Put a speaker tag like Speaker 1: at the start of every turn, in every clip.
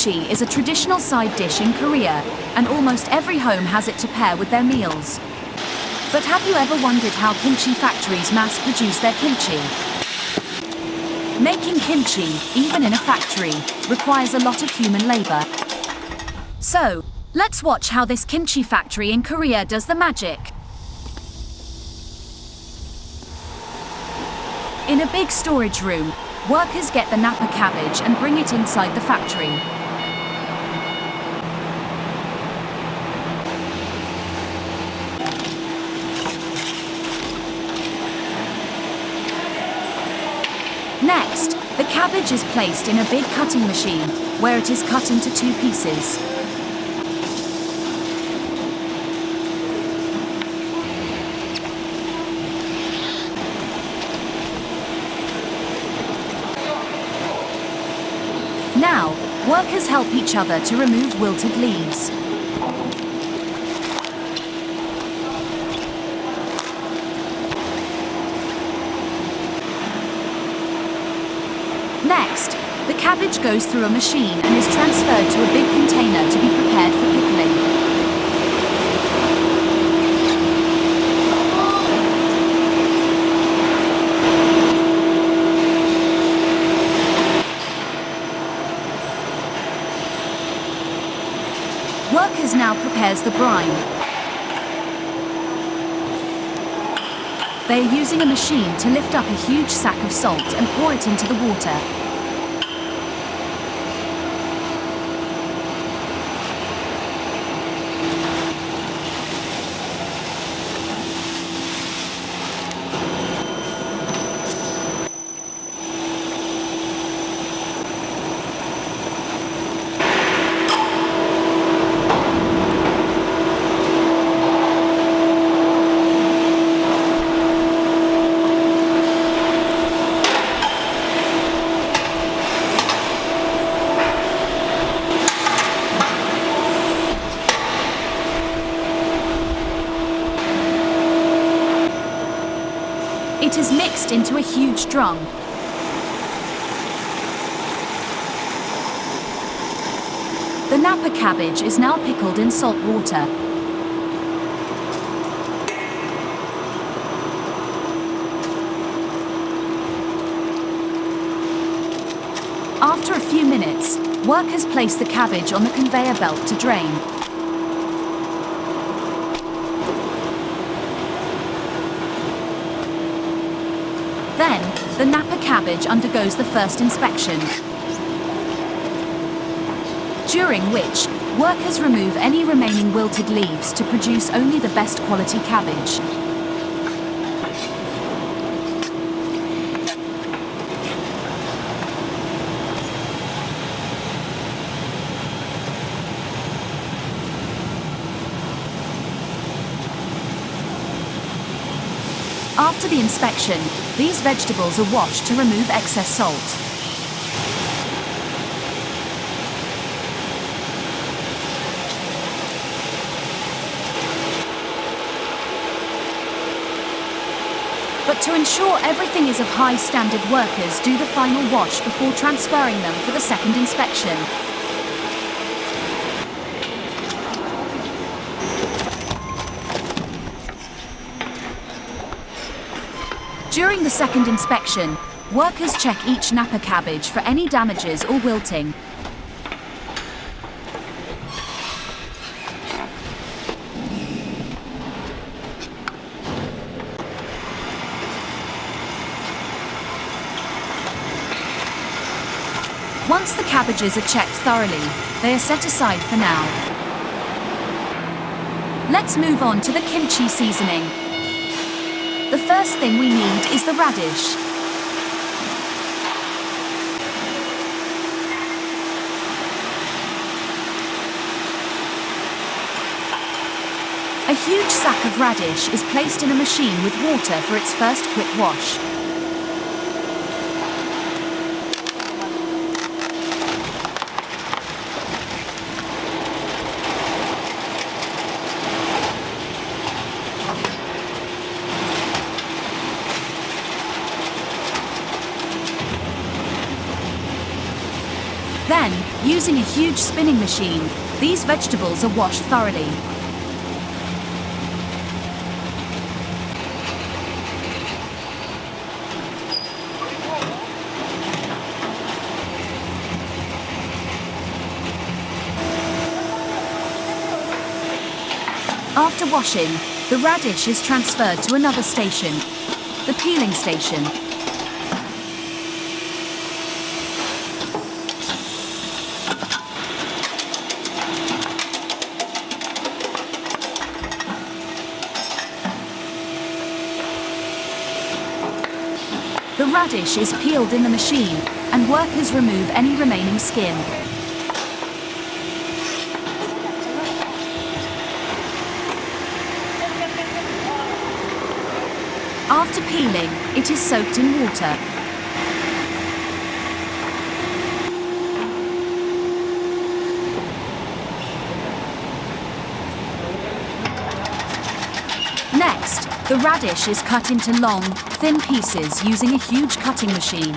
Speaker 1: Kimchi is a traditional side dish in Korea, and almost every home has it to pair with their meals. But have you ever wondered how kimchi factories mass produce their kimchi? Making kimchi, even in a factory, requires a lot of human labor. So, let's watch how this kimchi factory in Korea does the magic. In a big storage room, workers get the napa cabbage and bring it inside the factory. Next, the cabbage is placed in a big cutting machine, where it is cut into 2 pieces. Now, workers help each other to remove wilted leaves. Next, the cabbage goes through a machine and is transferred to a big container to be prepared for pickling. Workers now prepares the brine. They are using a machine to lift up a huge sack of salt and pour it into the water. It is mixed into a huge drum. The napa cabbage is now pickled in salt water. After a few minutes, workers place the cabbage on the conveyor belt to drain. Then, the napa cabbage undergoes the first inspection, during which, workers remove any remaining wilted leaves to produce only the best quality cabbage. After the inspection, these vegetables are washed to remove excess salt. But to ensure everything is of high standard, workers do the final wash before transferring them for the second inspection. During the second inspection, workers check each napa cabbage for any damages or wilting. Once the cabbages are checked thoroughly, they are set aside for now. Let's move on to the kimchi seasoning. The first thing we need is the radish. A huge sack of radish is placed in a machine with water for its first quick wash. Then, Using a huge spinning machine, these vegetables are washed thoroughly. After washing, the radish is transferred to another station, the peeling station. The radish is peeled in the machine, and workers remove any remaining skin. After peeling, it is soaked in water. Next, the radish is cut into long, thin pieces using a huge cutting machine.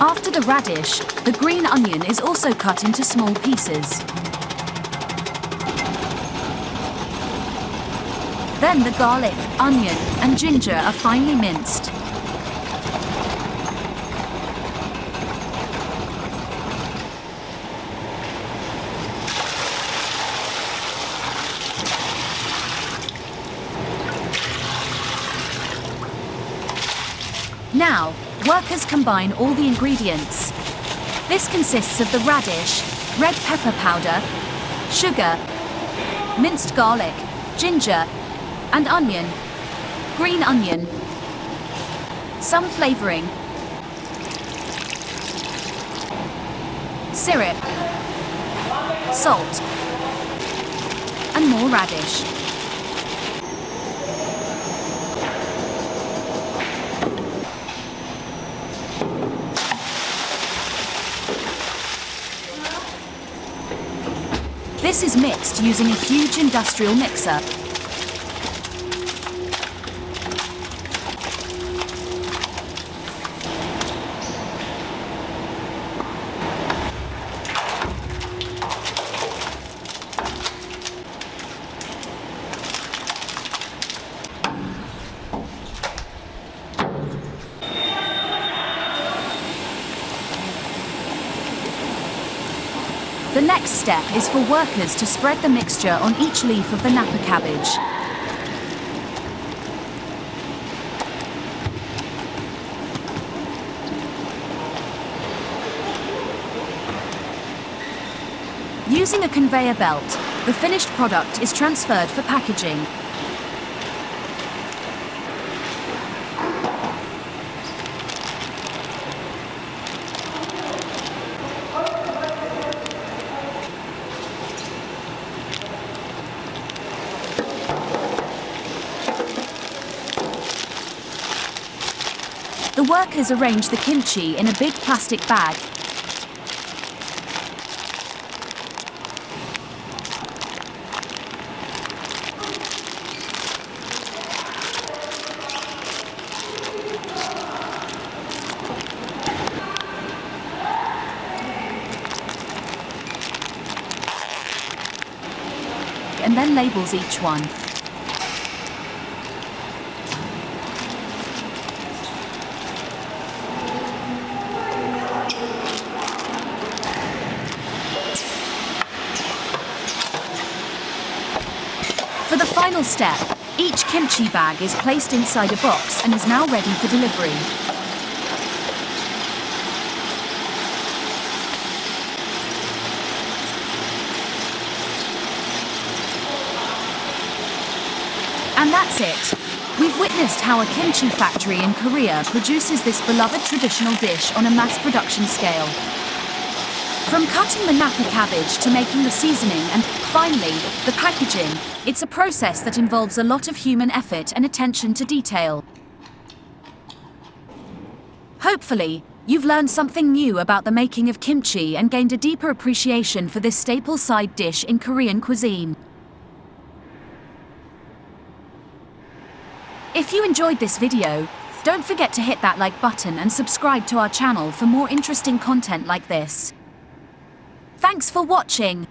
Speaker 1: After the radish, the green onion is also cut into small pieces. Then the garlic, onion, and ginger are finely minced. Now, workers combine all the ingredients. This consists of the radish, red pepper powder, sugar, minced garlic, ginger, and onion, green onion, some flavoring, syrup, salt, and more radish. This is mixed using a huge industrial mixer. The next step is for workers to spread the mixture on each leaf of the Napa cabbage. Using a conveyor belt, the finished product is transferred for packaging. The workers arrange the kimchi in a big plastic bag. And then labels each one. For the final step, each kimchi bag is placed inside a box and is now ready for delivery. And that's it. We've witnessed how a kimchi factory in Korea produces this beloved traditional dish on a mass production scale. From cutting the Napa cabbage to making the seasoning and, finally, the packaging, it's a process that involves a lot of human effort and attention to detail. Hopefully, you've learned something new about the making of kimchi and gained a deeper appreciation for this staple side dish in Korean cuisine. If you enjoyed this video, don't forget to hit that like button and subscribe to our channel for more interesting content like this. Thanks for watching.